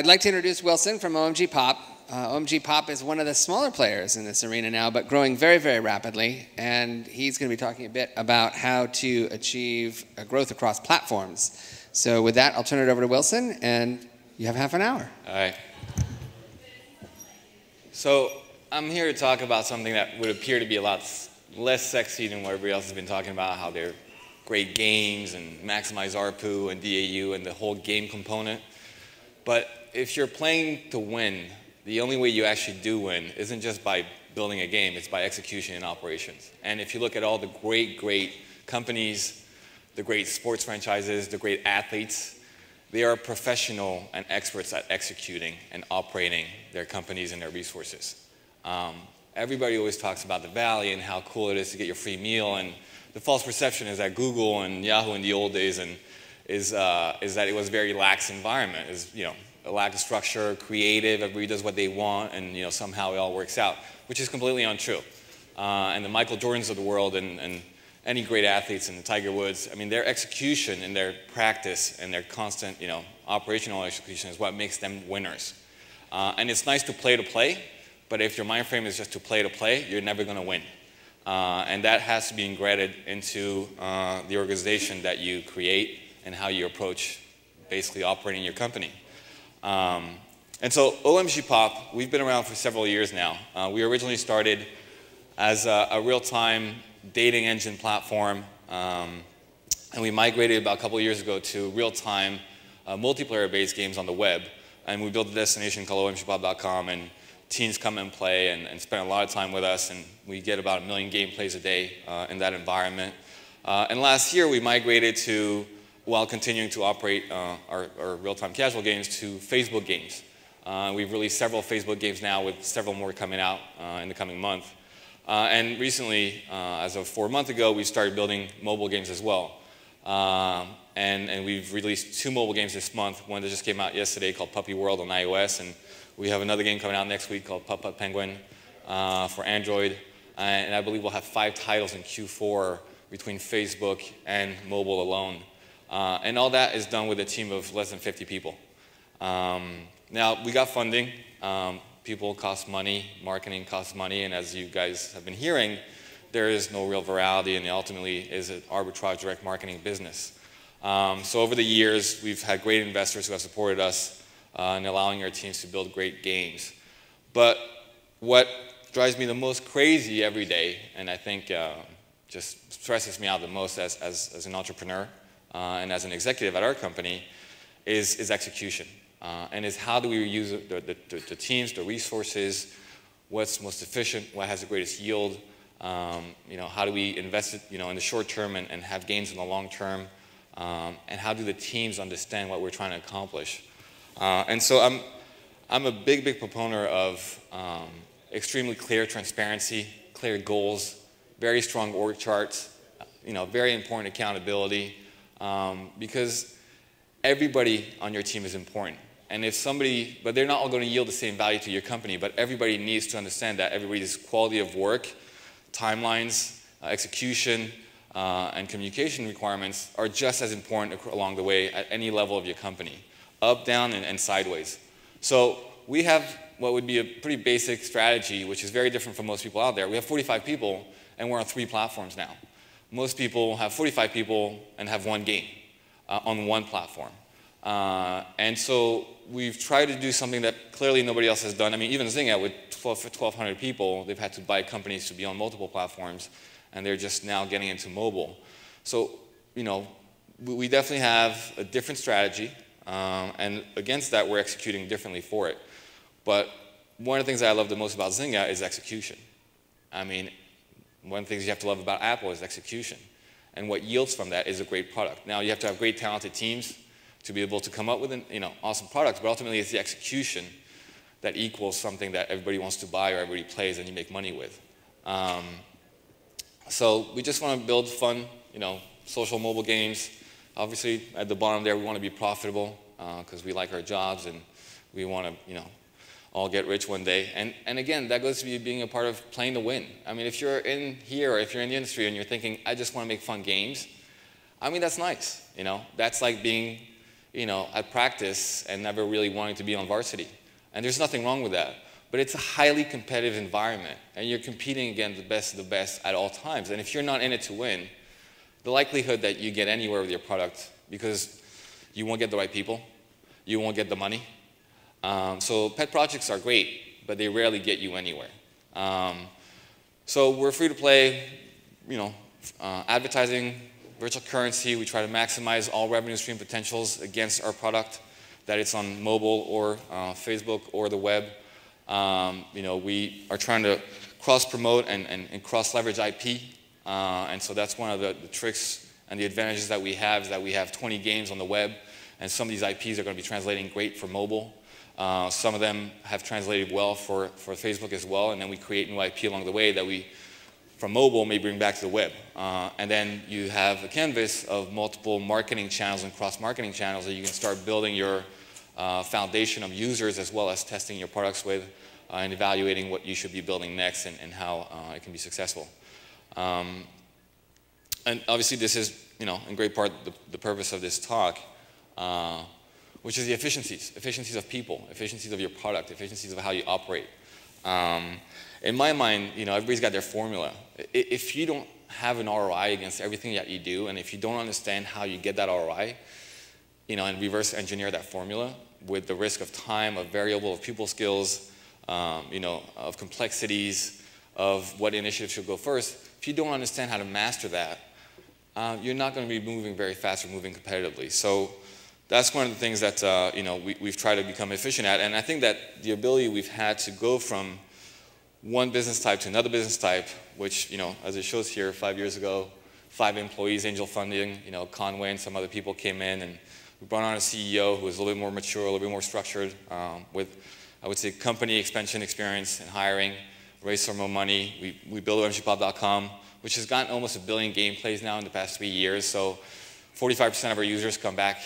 I'd like to introduce Wilson from OMG Pop. OMG Pop is one of the smaller players in this arena now, but growing very, very rapidly. And he's going to be talking a bit about how to achieve growth across platforms. So with that, I'll turn it over to Wilson, and you have half an hour. All right. So I'm here to talk about something that would appear to be a lot less sexy than what everybody else has been talking about, how they're great games and maximize ARPU and DAU and the whole game component. But if you're playing to win, the only way you actually do win isn't just by building a game, it's by execution and operations. And if you look at all the great companies, the great sports franchises, the great athletes, they are professional and experts at executing and operating their companies and their resources. Everybody always talks about the Valley and how cool it is to get your free meal, and the false perception is that Google and Yahoo in the old days is that it was a very lax environment. A lack of structure, creative, everybody does what they want, and somehow it all works out, which is completely untrue. And the Michael Jordans of the world and any great athletes, and the Tiger Woods, I mean, their execution and their practice and their constant operational execution is what makes them winners. And it's nice to play, but if your mind frame is just to play, you're never going to win. And that has to be ingrained into the organization that you create and how you approach basically operating your company. And so OMG Pop, we've been around for several years now. We originally started as a real-time dating engine platform, and we migrated about a couple of years ago to real-time multiplayer-based games on the web. And we built a destination called omgpop.com, and teens come and play and spend a lot of time with us, and we get about 1 million gameplays a day in that environment. And last year we migrated to, while continuing to operate our real-time casual games, to Facebook games. We've released several Facebook games now, with several more coming out in the coming month. And recently, as of 4 months ago, we started building mobile games as well. And we've released 2 mobile games this month, one that just came out yesterday called Puppy World on iOS, and we have another game coming out next week called Pup Pup Penguin for Android. And I believe we'll have 5 titles in Q4 between Facebook and mobile alone. And all that is done with a team of less than 50 people. Now, we got funding. People cost money. Marketing costs money. And as you guys have been hearing, there is no real virality, and it ultimately is an arbitrage direct marketing business. So over the years, we've had great investors who have supported us in allowing our teams to build great games. But what drives me the most crazy every day, and I think just stresses me out the most as an entrepreneur, and as an executive at our company, is execution. And is how do we use the teams, the resources, what's most efficient, what has the greatest yield, how do we invest it in the short term and have gains in the long term, and how do the teams understand what we're trying to accomplish. And so I'm a big proponent of extremely clear transparency, clear goals, very strong org charts, very important accountability, because everybody on your team is important. And if somebody, but they're not all going to yield the same value to your company, but everybody needs to understand that everybody's quality of work, timelines, execution, and communication requirements are just as important along the way at any level of your company, up, down, and sideways. So we have what would be a pretty basic strategy, which is very different from most people out there. We have 45 people, and we're on 3 platforms now. Most people have 45 people and have 1 game on 1 platform. And so we've tried to do something that clearly nobody else has done. I mean, even Zynga, with 1,200 people, they've had to buy companies to be on multiple platforms, and they're just now getting into mobile. So, we definitely have a different strategy, and against that, we're executing differently for it. But one of the things that I love the most about Zynga is execution. I mean, one of the things you have to love about Apple is execution. And what yields from that is a great product. Now, you have to have great, talented teams to be able to come up with awesome products, but ultimately it's the execution that equals something that everybody wants to buy or everybody plays and you make money with. So we just want to build fun, social mobile games. Obviously, at the bottom there, we want to be profitable because we like our jobs and we want to, all get rich one day. And again, that goes to you being a part of playing to win. I mean, if you're in here or if you're in the industry and you're thinking, I just want to make fun games, I mean, that's nice. That's like being at practice and never really wanting to be on varsity. And there's nothing wrong with that. But it's a highly competitive environment, and you're competing against the best at all times. And if you're not in it to win, the likelihood that you get anywhere with your product, because you won't get the right people, you won't get the money. So pet projects are great, but they rarely get you anywhere. So we're free to play, advertising, virtual currency. We try to maximize all revenue stream potentials against our product, that it's on mobile or Facebook or the web. We are trying to cross-promote and cross-leverage IP. And so that's one of the tricks and the advantages that we have, is that we have 20 games on the web, and some of these IPs are going to be translating great for mobile. Some of them have translated well for Facebook as well, and then we create new IP along the way that we, from mobile, may bring back to the web. And then you have a canvas of multiple marketing channels and cross-marketing channels that you can start building your foundation of users, as well as testing your products with and evaluating what you should be building next and how it can be successful. And obviously this is, in great part the purpose of this talk, which is the efficiencies of people, efficiencies of your product, efficiencies of how you operate. In my mind, everybody's got their formula. If you don't have an ROI against everything that you do, and if you don't understand how you get that ROI, and reverse engineer that formula with the risk of time, of variable, of people skills, of complexities, of what initiative should go first, if you don't understand how to master that, you're not going to be moving very fast or moving competitively. So that's one of the things that we've tried to become efficient at. And I think that the ability we've had to go from one business type to another business type, which, as it shows here, 5 years ago, 5 employees, angel funding, Conway and some other people came in, and we brought on a CEO who was a little bit more mature, a little bit more structured, with, I would say, company expansion experience and hiring, raised some more money. We built OMGpop.com, which has gotten almost 1 billion gameplays now in the past 3 years. So 45% of our users come back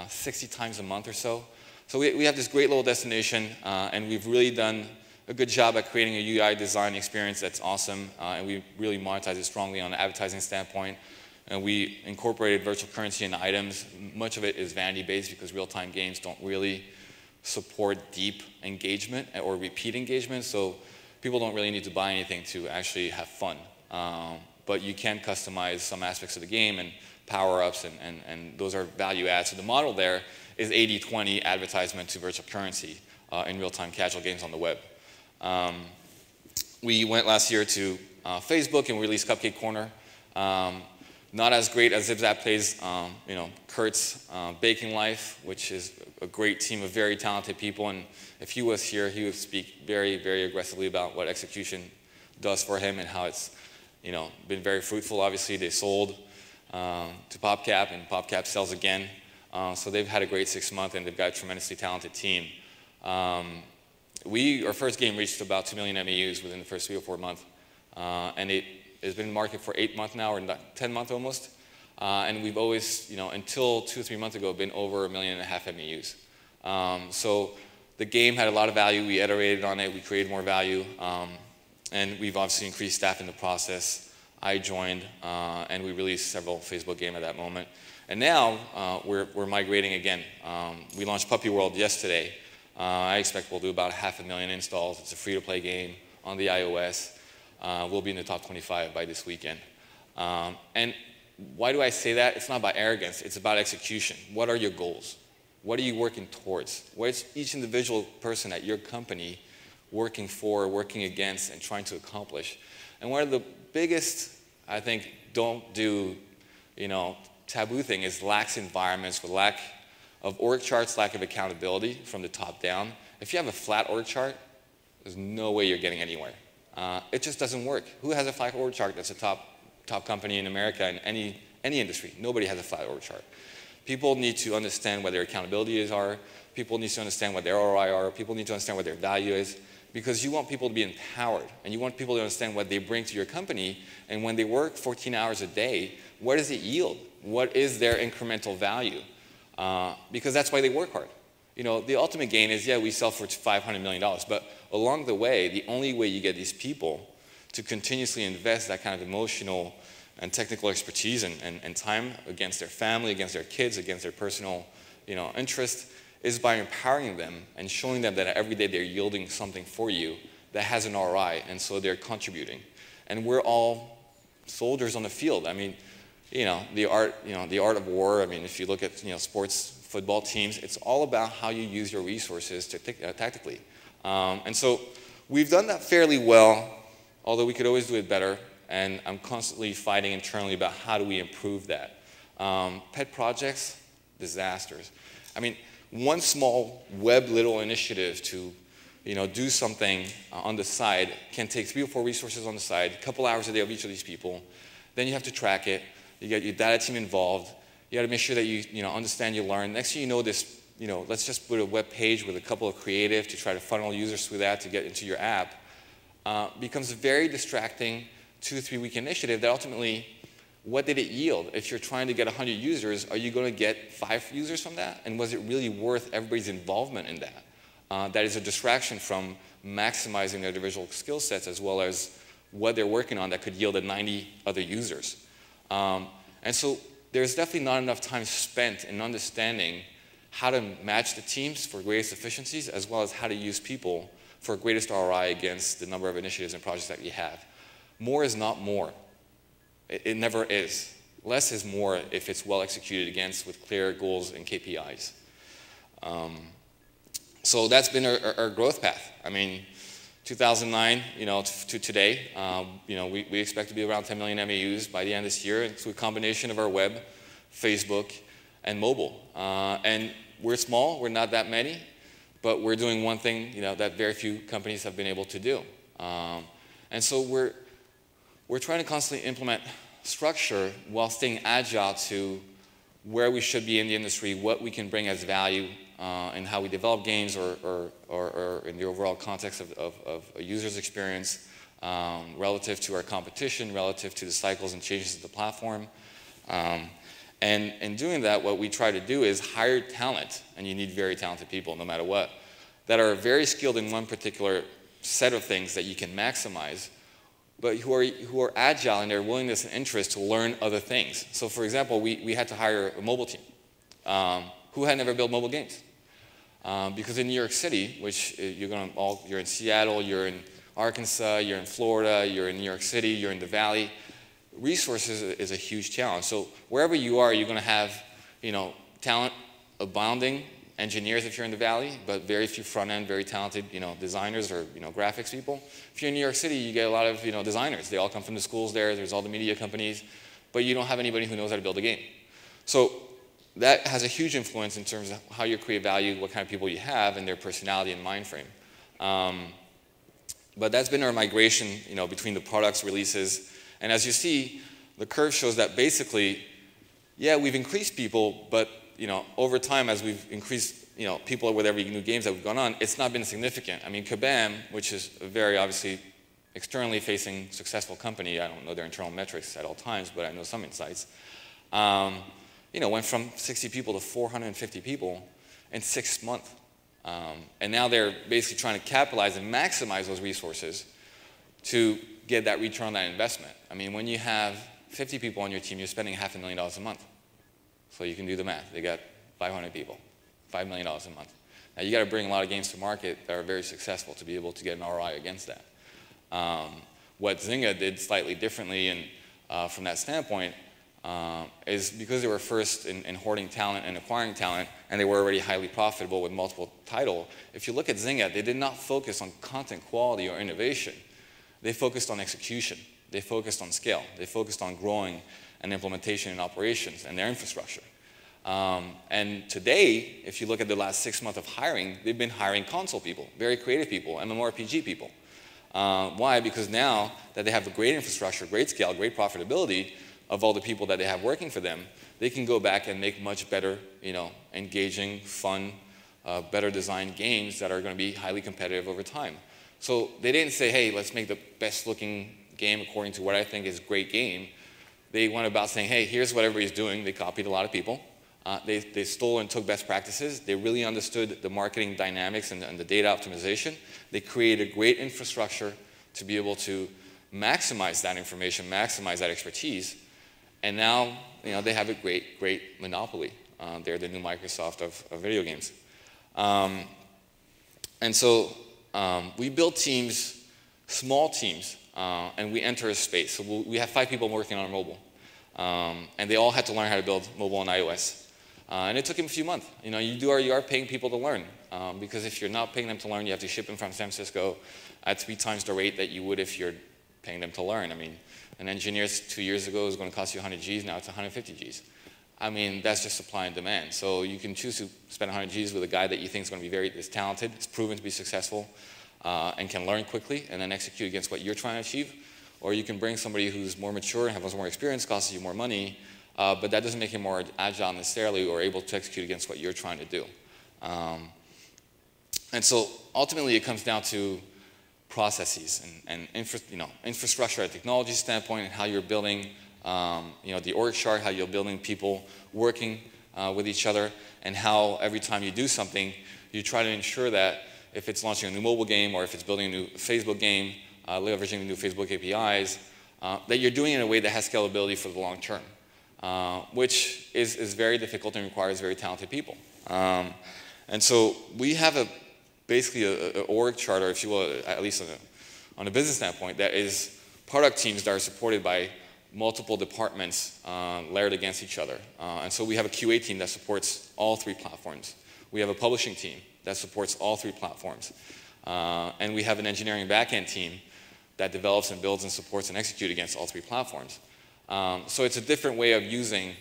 60 times a month or so. So we have this great little destination, and we've really done a good job at creating a UI design experience that's awesome, and we really monetize it strongly on an advertising standpoint. And we incorporated virtual currency in the items. Much of it is vanity-based because real-time games don't really support deep engagement or repeat engagement, so people don't really need to buy anything to actually have fun. But you can customize some aspects of the game and power-ups, and those are value adds. So the model there is 80-20 advertisement to virtual currency in real-time casual games on the web. We went last year to Facebook and we released Cupcake Corner. Not as great as ZipZap plays, Kurt's Baking Life, which is a great team of very talented people. And if he was here, he would speak very, very aggressively about what execution does for him and how it's, been very fruitful. Obviously, they sold to PopCap, and PopCap sells again. So they've had a great 6 months, and they've got a tremendously talented team. Our first game reached about 2 million MAUs within the first 3 or 4 months, and it's been in the market for 8 months now, or 10 months almost. And we've always, until 2 or 3 months ago, been over 1.5 million MAUs. So the game had a lot of value. We iterated on it. We created more value. And we've obviously increased staff in the process. I joined, and we released several Facebook games at that moment. And now we're migrating again. We launched Puppy World yesterday. I expect we'll do about 500,000 installs. It's a free-to-play game on the iOS. We'll be in the top 25 by this weekend. And why do I say that? It's not about arrogance. It's about execution. What are your goals? What are you working towards? What is each individual person at your company working for, working against, and trying to accomplish? And one of the biggest, I think, don't do, taboo thing is lax environments with lack of org charts, lack of accountability from the top down. If you have a flat org chart, there's no way you're getting anywhere. It just doesn't work. Who has a flat org chart that's a top company in America in any industry? Nobody has a flat org chart. People need to understand what their accountabilities are. People need to understand what their ROI are. People need to understand what their value is, because you want people to be empowered, and you want people to understand what they bring to your company. And when they work 14 hours a day, what does it yield? What is their incremental value? Because that's why they work hard. The ultimate gain is, yeah, we sell for $500 million, but along the way, the only way you get these people to continuously invest that kind of emotional and technical expertise and time against their family, against their kids, against their personal, interest is by empowering them and showing them that every day they're yielding something for you that has an ROI, and so they're contributing. And we're all soldiers on the field. I mean, the art of war. I mean, if you look at sports, football teams, it's all about how you use your resources tactically. And so we've done that fairly well, although we could always do it better. And I'm constantly fighting internally about how do we improve that. Pet projects, disasters. I mean, one small web little initiative to do something on the side can take 3 or 4 resources on the side, a couple hours a day of each of these people. Then you have to track it. You get your data team involved. You got to make sure that you understand, you learn. Next thing you know, this let's just put a web page with a couple of creative to try to funnel users through that to get into your app. Becomes a very distracting 2 or 3 week initiative that ultimately, what did it yield? If you're trying to get 100 users, are you going to get 5 users from that? And was it really worth everybody's involvement in that? That is a distraction from maximizing their individual skill sets as well as what they're working on that could yield at 90 other users. And so there's definitely not enough time spent in understanding how to match the teams for greatest efficiencies as well as how to use people for greatest ROI against the number of initiatives and projects that you have. More is not more. It never is. Less is more if it's well executed against with clear goals and KPIs. So that's been our growth path. I mean, 2009, to today, we expect to be around 10 million MAUs by the end of this year through a combination of our web, Facebook, and mobile. And we're small, we're not that many, but we're doing one thing, that very few companies have been able to do. And so we're trying to constantly implement structure while staying agile to where we should be in the industry, what we can bring as value, and how we develop games or in the overall context of a user's experience relative to our competition, relative to the cycles and changes of the platform. And in doing that, what we try to do is hire talent, and you need very talented people no matter what, that are very skilled in one particular set of things that you can maximize, but who are agile in their willingness and interest to learn other things. So for example, we had to hire a mobile team who had never built mobile games. Because in New York City, which you're in Seattle, you're in Arkansas, you're in Florida, you're in New York City, you're in the Valley, resources is a huge challenge. So wherever you are, you're going to have, talent abounding, engineers if you're in the Valley, but very few front-end, very talented, designers or, graphics people. If you're in New York City, you get a lot of, designers. They all come from the schools there. There's all the media companies, but you don't have anybody who knows how to build a game. So that has a huge influence in terms of how you create value, what kind of people you have, and their personality and mind frame. But that's been our migration, between the products, releases. And as you see, the curve shows that basically, yeah, we've increased people, but over time, as we've increased people with every new games that we've gone on, it's not been significant. I mean, Kabam, which is a very obviously externally facing successful company, I don't know their internal metrics at all times, but I know some insights, went from 60 people to 450 people in 6 months. And now they're basically trying to capitalize and maximize those resources to get that return on that investment. I mean, when you have 50 people on your team, you're spending $500,000 a month. So you can do the math. They got 500 people, $5 million a month. Now you got to bring a lot of games to market that are very successful to be able to get an ROI against that. What Zynga did slightly differently, and from that standpoint, is because they were first in hoarding talent and acquiring talent, and they were already highly profitable with multiple titles. If you look at Zynga, they did not focus on content quality or innovation. They focused on execution. They focused on scale. They focused on growing and implementation and operations and their infrastructure. And today, if you look at the last 6 months of hiring, they've been hiring console people, very creative people, MMORPG people. Why? Because now that they have a great infrastructure, great scale, great profitability of all the people that they have working for them, they can go back and make much better, engaging, fun, better designed games that are going to be highly competitive over time. So they didn't say, hey, let's make the best looking game according to what I think is a great game. They went about saying, hey, here's what everybody's doing. They copied a lot of people. They stole and took best practices. They really understood the marketing dynamics and the data optimization. They created a great infrastructure to be able to maximize that information, maximize that expertise. And now, they have a great monopoly They're the new Microsoft of video games. And so we build teams, small teams, and we enter a space. So we have 5 people working on mobile. And they all had to learn how to build mobile and iOS. And it took them a few months. You know, you are paying people to learn. Because if you're not paying them to learn, you have to ship them from San Francisco at 3 times the rate that you would if you're paying them to learn. I mean, an engineer 2 years ago was going to cost you 100 Gs, now it's 150 Gs. I mean, that's just supply and demand. So you can choose to spend 100 Gs with a guy that you think is going to be is talented, is proven to be successful, and can learn quickly and then execute against what you're trying to achieve. Or you can bring somebody who's more mature and has more experience, costs you more money, but that doesn't make him more agile necessarily or able to execute against what you're trying to do. And so ultimately it comes down to processes and infrastructure at a technology standpoint and how you're building the org chart, how you're building people working with each other, and how every time you do something, you try to ensure that if it's launching a new mobile game or if it's building a new Facebook game, leveraging the new Facebook APIs, that you're doing it in a way that has scalability for the long term, which is very difficult and requires very talented people. And so we have basically an org chart, or if you will, at least on a business standpoint, that is product teams that are supported by multiple departments layered against each other. And so we have a QA team that supports all 3 platforms. We have a publishing team that supports all 3 platforms. And we have an engineering backend team that develops and builds and supports and executes against all 3 platforms. So it's a different way of using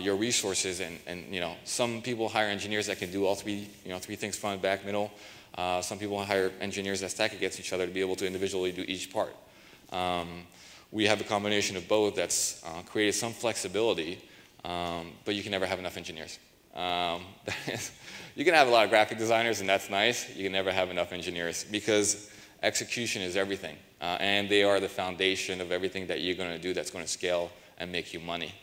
your resources, and some people hire engineers that can do all 3 things, front, back, middle. Some people hire engineers that stack against each other to be able to individually do each part. We have a combination of both that's created some flexibility, but you can never have enough engineers. You can have a lot of graphic designers, and that's nice. You can never have enough engineers because execution is everything, and they are the foundation of everything that you're going to do that's going to scale and make you money.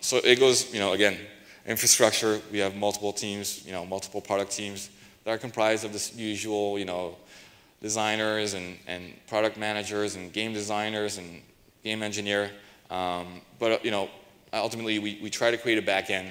So it goes, again, infrastructure. We have multiple teams, multiple product teams that are comprised of the usual, designers and product managers and game designers and game engineer. But ultimately we try to create a backend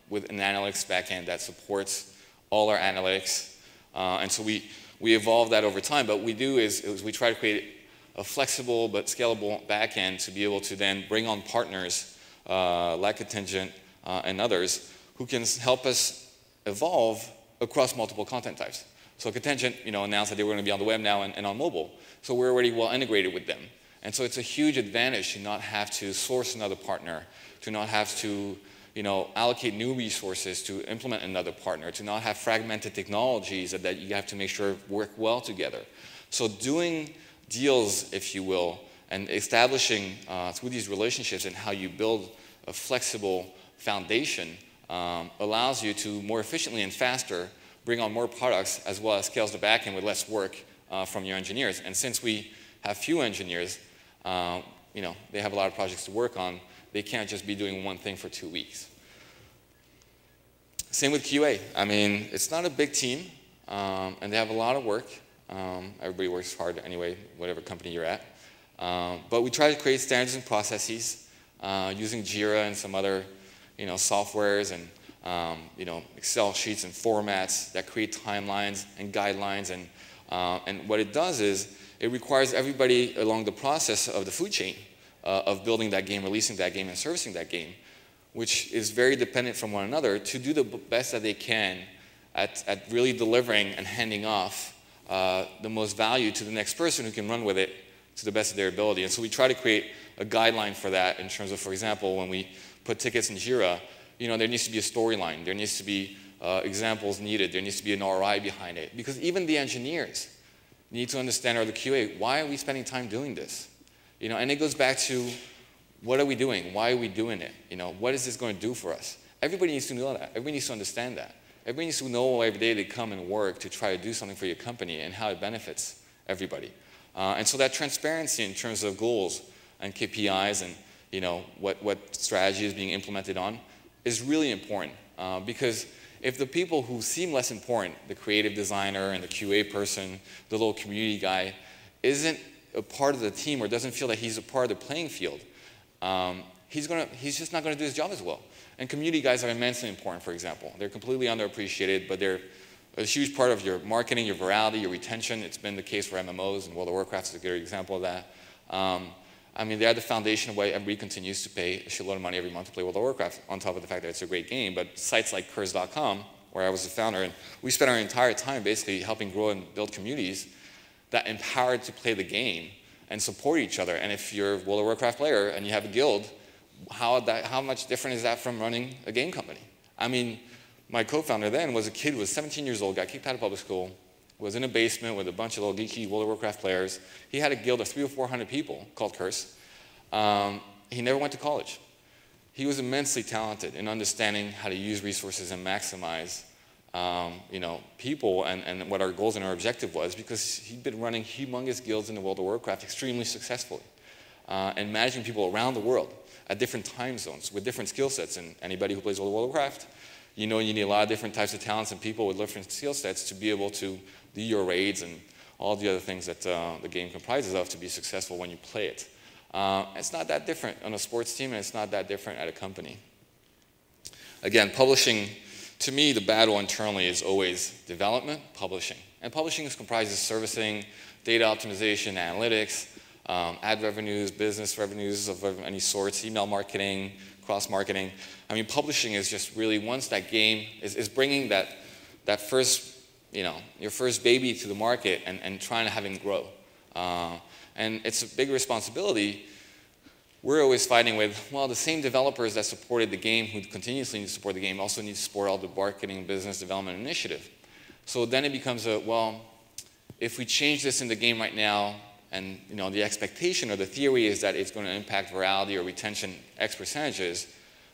with an analytics backend that supports all our analytics. And so we evolve that over time. But what we do is we try to create a flexible but scalable backend to be able to then bring on partners like Contingent and others who can help us evolve across multiple content types. So Contingent, announced that they were going to be on the web now and on mobile. So we're already well integrated with them. And so it's a huge advantage to not have to source another partner, to not have to, allocate new resources to implement another partner, to not have fragmented technologies that you have to make sure work well together. So doing deals, if you will, and establishing through these relationships and how you build a flexible foundation allows you to more efficiently and faster bring on more products, as well as scales the back end with less work from your engineers. And since we have few engineers, they have a lot of projects to work on. They can't just be doing one thing for 2 weeks. Same with QA. I mean, it's not a big team, and they have a lot of work. Everybody works hard anyway, whatever company you're at. But we try to create standards and processes using Jira and some other softwares and Excel sheets and formats that create timelines and guidelines. And what it does is it requires everybody along the process of the food chain of building that game, releasing that game, and servicing that game, which is very dependent from one another, to do the best that they can at really delivering and handing off the most value to the next person who can run with it to the best of their ability. And so we try to create a guideline for that in terms of, for example, when we put tickets in Jira, there needs to be a storyline. There needs to be examples needed. There needs to be an ROI behind it. Because even the engineers need to understand, or the QA, why are we spending time doing this? And it goes back to, what are we doing? Why are we doing it? What is this going to do for us? Everybody needs to know that. Everybody needs to understand that. Everybody needs to know every day they come and work to try to do something for your company and how it benefits everybody. And so that transparency in terms of goals and KPIs and what strategy is being implemented on is really important, because if the people who seem less important, the creative designer and the QA person, the little community guy, isn't a part of the team or doesn't feel that he's a part of the playing field, he's just not going to do his job as well. And community guys are immensely important, for example. They're completely underappreciated, but they're a huge part of your marketing, your virality, your retention. It's been the case for MMOs, and World of Warcraft is a good example of that. I mean, they're the foundation of why everybody continues to pay a shitload of money every month to play World of Warcraft, on top of the fact that it's a great game. But sites like Curse.com, where I was the founder, and we spent our entire time basically helping grow and build communities that empowered to play the game and support each other. And if you're a World of Warcraft player and you have a guild, how much different is that from running a game company? I mean, my co-founder then was a kid who was 17 years old, got kicked out of public school, was in a basement with a bunch of little geeky World of Warcraft players. He had a guild of 300 or 400 people called Curse. He never went to college. He was immensely talented in understanding how to use resources and maximize people and what our goals and our objective was, because he'd been running humongous guilds in the World of Warcraft extremely successfully and managing people around the world at different time zones with different skill sets. And anybody who plays World of Warcraft, you know you need a lot of different types of talents and people with different skill sets to be able to do your raids and all the other things that the game comprises of to be successful when you play it. It's not that different on a sports team, and it's not that different at a company. Again, publishing, to me, the battle internally is always development, publishing. And publishing is comprised of servicing, data optimization, analytics, ad revenues, business revenues of any sorts, email marketing, cross-marketing. I mean, publishing is just really, once that game is bringing that first, your first baby to the market and trying to have him grow. And it's a big responsibility. We're always fighting with, well, the same developers that supported the game, who continuously need to support the game, also need to support all the marketing, business development initiative. So then it becomes well, if we change this in the game right now, and the expectation or the theory is that it's going to impact virality or retention X percentages,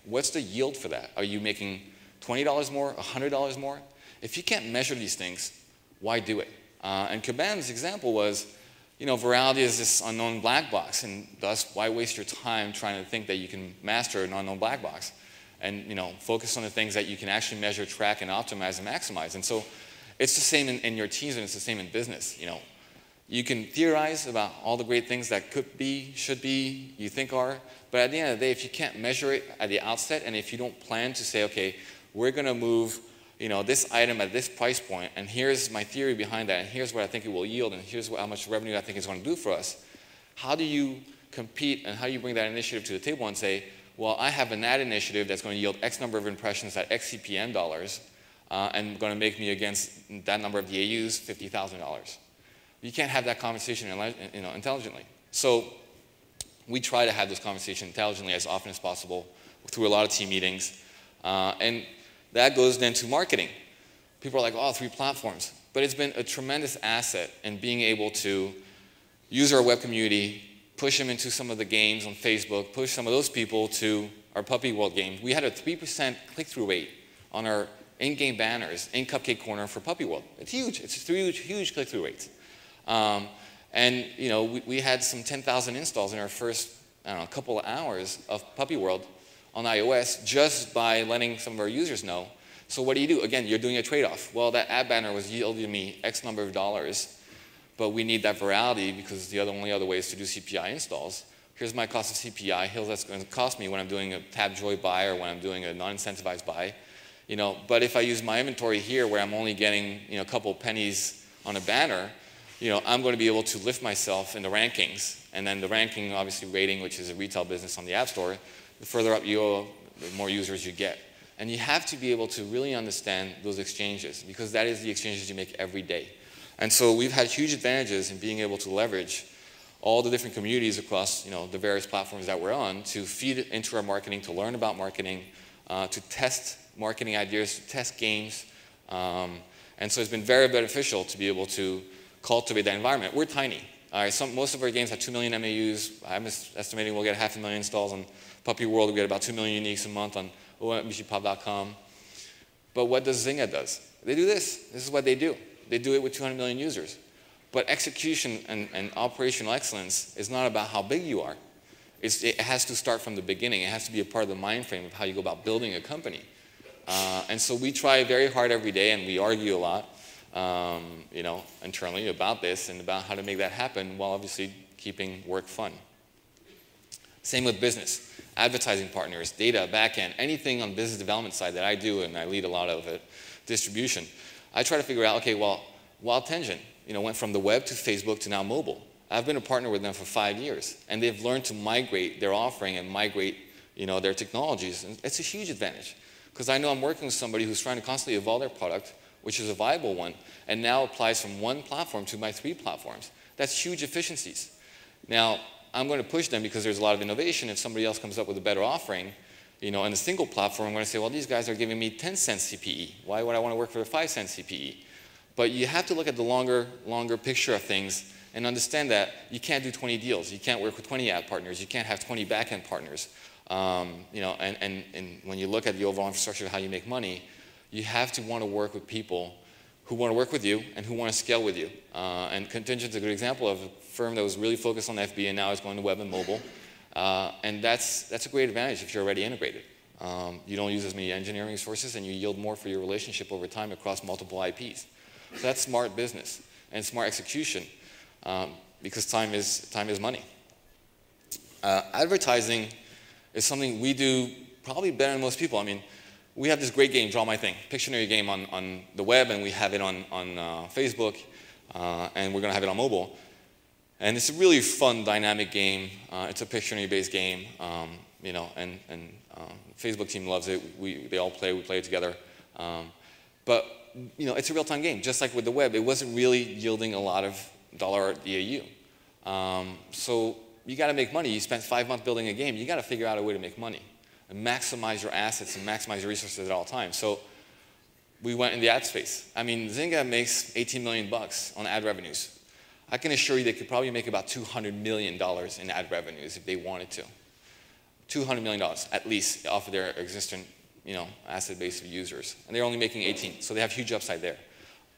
what's the yield for that? Are you making $20 more, $100 more? If you can't measure these things, why do it? And Caban's example was, virality is this unknown black box, and thus, why waste your time trying to think that you can master an unknown black box? And, focus on the things that you can actually measure, track, and optimize and maximize. And so it's the same in your teams, and it's the same in business. You can theorize about all the great things that could be, should be, you think are, but at the end of the day, if you can't measure it at the outset, and if you don't plan to say, okay, we're going to move this item at this price point, and here's my theory behind that, and here's what I think it will yield, and here's how much revenue I think it's going to do for us, how do you compete and how do you bring that initiative to the table and say, well, I have an ad initiative that's going to yield X number of impressions at X CPM dollars, and going to make me against that number of DAUs $50,000. You can't have that conversation intelligently. So we try to have this conversation intelligently as often as possible through a lot of team meetings. And that goes then to marketing. People are like, oh, 3 platforms. But it's been a tremendous asset in being able to use our web community, push them into some of the games on Facebook, push some of those people to our Puppy World game. We had a 3% click-through rate on our in-game banners in Cupcake Corner for Puppy World. It's huge. It's huge, huge click-through rates. And we had some 10,000 installs in our first, couple of hours of Puppy World on iOS just by letting some of our users know. So what do? Again, you're doing a trade-off. Well, that ad banner was yielding me X number of dollars, but we need that virality because the only other way is to do CPI installs. Here's my cost of CPI. Here's what's going to cost me when I'm doing a Tab Joy buy or when I'm doing a non-incentivized buy. But if I use my inventory here where I'm only getting a couple pennies on a banner, I'm going to be able to lift myself in the rankings. And then the ranking, obviously rating, which is a retail business on the App Store, the further up you go, the more users you get. And you have to be able to really understand those exchanges because that is the exchanges you make every day. And so we've had huge advantages in being able to leverage all the different communities across the various platforms that we're on to feed into our marketing, to learn about marketing, to test marketing ideas, to test games. And so it's been very beneficial to be able to cultivate that environment. We're tiny. Most of our games have 2 million MAUs. I'm estimating we'll get 500,000 installs on Puppy World. We get about 2 million uniques a month on omgpop.com. But what does Zynga does? They do this. This is what they do. They do it with 200 million users. But execution and operational excellence is not about how big you are. It has to start from the beginning. It has to be a part of the mind frame of how you go about building a company. And so we try very hard every day, and we argue a lot, internally about this and about how to make that happen while obviously keeping work fun. Same with business. advertising partners, data, backend, anything on business development side that I do, and I lead a lot of it, distribution. I try to figure out, okay, well, Wild Tangent, went from the web to Facebook to now mobile. I've been a partner with them for 5 years, and they've learned to migrate their offering and migrate, their technologies. And it's a huge advantage, because I know I'm working with somebody who's trying to constantly evolve their product, which is a viable one, and now applies from one platform to my 3 platforms. That's huge efficiencies. Now, I'm going to push them because there's a lot of innovation. If somebody else comes up with a better offering, in a single platform, I'm going to say, well, these guys are giving me 10 cents CPE. Why would I want to work for a 5 cent CPE? But you have to look at the longer picture of things and understand that you can't do 20 deals. You can't work with 20 ad partners. You can't have 20 back-end partners. And when you look at the overall infrastructure of how you make money, you have to want to work with people who want to work with you and who want to scale with you. And Contingent's a good example of a firm that was really focused on FB and now is going to web and mobile. And that's a great advantage if you're already integrated. You don't use as many engineering resources and you yield more for your relationship over time across multiple IPs. So that's smart business and smart execution because time is money. Advertising is something we do probably better than most people. I mean, we have this great game, Draw My Thing, Pictionary game on the web, and we have it on Facebook, and we're going to have it on mobile. And it's a really fun, dynamic game. It's a Pictionary-based game, and Facebook team loves it. They all play. We play it together. But it's a real-time game. Just like with the web, it wasn't really yielding a lot of dollar DAU. So you got to make money. You spent 5 months building a game. You got to figure out a way to make money and maximize your assets and maximize your resources at all times. So we went in the ad space. I mean, Zynga makes $18 million on ad revenues. I can assure you they could probably make about $200 million in ad revenues if they wanted to. $200 million, at least, off of their existing asset base of users. And they're only making 18, so they have huge upside there.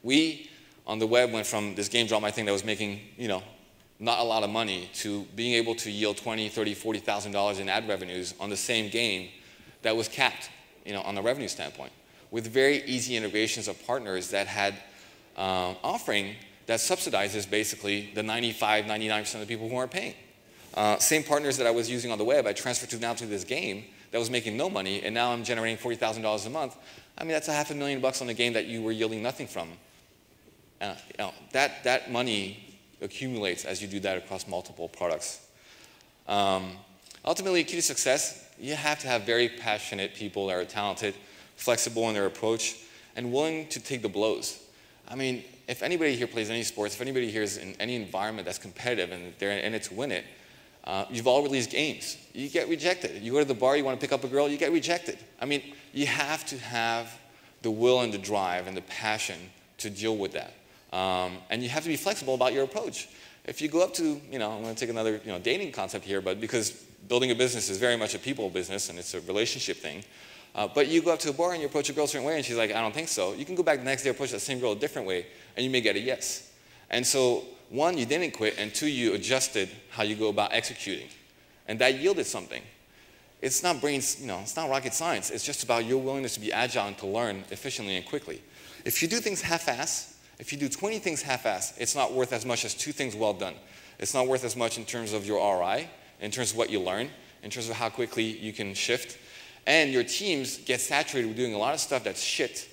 We, on the web, went from this game, Draw My Thing, that was making, not a lot of money to being able to yield $20,000, $30,000, $40,000 in ad revenues on the same game that was capped, on the revenue standpoint, with very easy integrations of partners that had offering that subsidizes basically the 95, 99% of the people who aren't paying. Same partners that I was using on the web, I transferred to now to this game that was making no money, and now I'm generating $40,000 a month. I mean, that's $500,000 on a game that you were yielding nothing from. That money accumulates as you do that across multiple products. Ultimately, key to success, you have to have very passionate people that are talented, flexible in their approach, and willing to take the blows. I mean, if anybody here plays any sports, if anybody here is in any environment that's competitive and they're in it to win it, you've all released games. You get rejected. You go to the bar, you want to pick up a girl, you get rejected. I mean, you have to have the will and the drive and the passion to deal with that. And you have to be flexible about your approach. If you go up to, I'm going to take another dating concept here, but because building a business is very much a people business and it's a relationship thing, but you go up to a bar and you approach a girl a certain way and she's like, I don't think so. You can go back the next day, approach that same girl a different way, and you may get a yes. And so, one, you didn't quit, and two, you adjusted how you go about executing. And that yielded something. It's not it's not rocket science. It's just about your willingness to be agile and to learn efficiently and quickly. If you do things half-ass, if you do 20 things half-ass, it's not worth as much as 2 things well done. It's not worth as much in terms of your ROI, in terms of what you learn, in terms of how quickly you can shift. And your teams get saturated with doing a lot of stuff that's shit.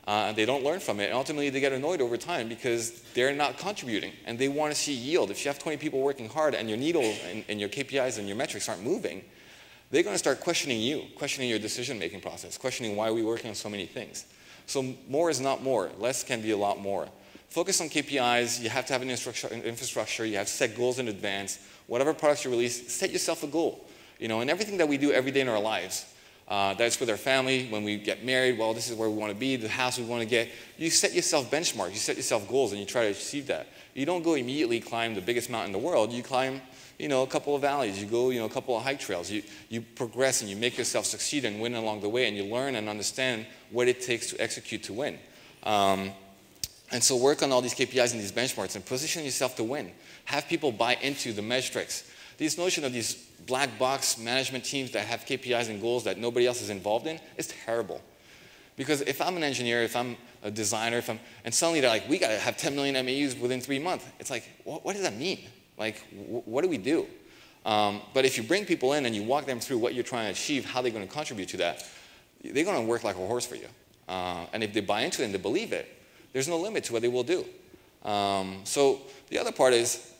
And they don't learn from it. And ultimately, they get annoyed over time because they're not contributing. And they want to see yield. If you have 20 people working hard and your needle and your KPIs and your metrics aren't moving, they're going to start questioning you, questioning your decision-making process, questioning why are we working on so many things. So more is not more. Less can be a lot more. Focus on KPIs. You have to have an infrastructure. You have to set goals in advance. Whatever products you release, set yourself a goal. And everything that we do every day in our lives, that's with our family, when we get married, well, this is where we want to be, the house we want to get. You set yourself benchmarks. You set yourself goals, and you try to achieve that. You don't go immediately climb the biggest mountain in the world. You climb, a couple of valleys. You go, a couple of hike trails. You progress, and you make yourself succeed and win along the way, and you learn and understand what it takes to execute to win. And so work on all these KPIs and these benchmarks and position yourself to win. Have people buy into the metrics. This notion of these black box management teams that have KPIs and goals that nobody else is involved in is terrible. Because if I'm an engineer, if I'm a designer, and suddenly they're like, we got to have 10 million MAUs within 3 months, it's like, what does that mean? Like, what do we do? But if you bring people in and you walk them through what you're trying to achieve, how they're going to contribute to that, they're going to work like a horse for you. And if they buy into it and they believe it, there's no limit to what they will do. So the other part is,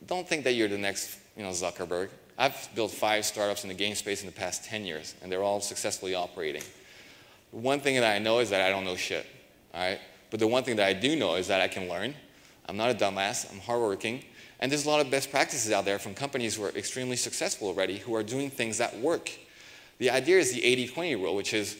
don't think that you're the next Zuckerberg. I've built 5 startups in the game space in the past 10 years, and they're all successfully operating. One thing that I know is that I don't know shit, all right? But the one thing that I do know is that I can learn. I'm not a dumbass. I'm hardworking. And there's a lot of best practices out there from companies who are extremely successful already who are doing things that work. The idea is the 80-20 rule, which is,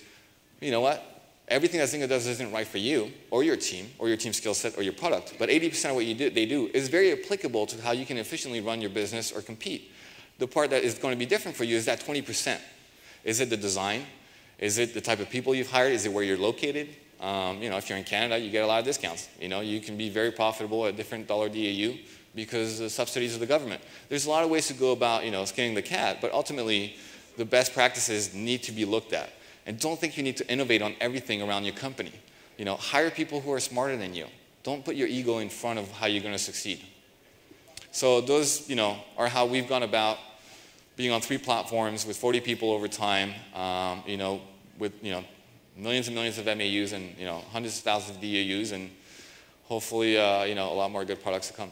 you know what? Everything that Zynga does isn't right for you or your team skill set or your product, but 80% of what they do is very applicable to how you can efficiently run your business or compete. The part that is going to be different for you is that 20%. Is it the design? Is it the type of people you've hired? Is it where you're located? If you're in Canada, you get a lot of discounts. You can be very profitable at different dollar DAU because of subsidies of the government. There's a lot of ways to go about, skinning the cat, but ultimately, the best practices need to be looked at. And don't think you need to innovate on everything around your company. Hire people who are smarter than you. Don't put your ego in front of how you're going to succeed. So those, are how we've gone about being on 3 platforms with 40 people over time, with, millions and millions of MAUs and, hundreds of thousands of DAUs, and hopefully, a lot more good products to come.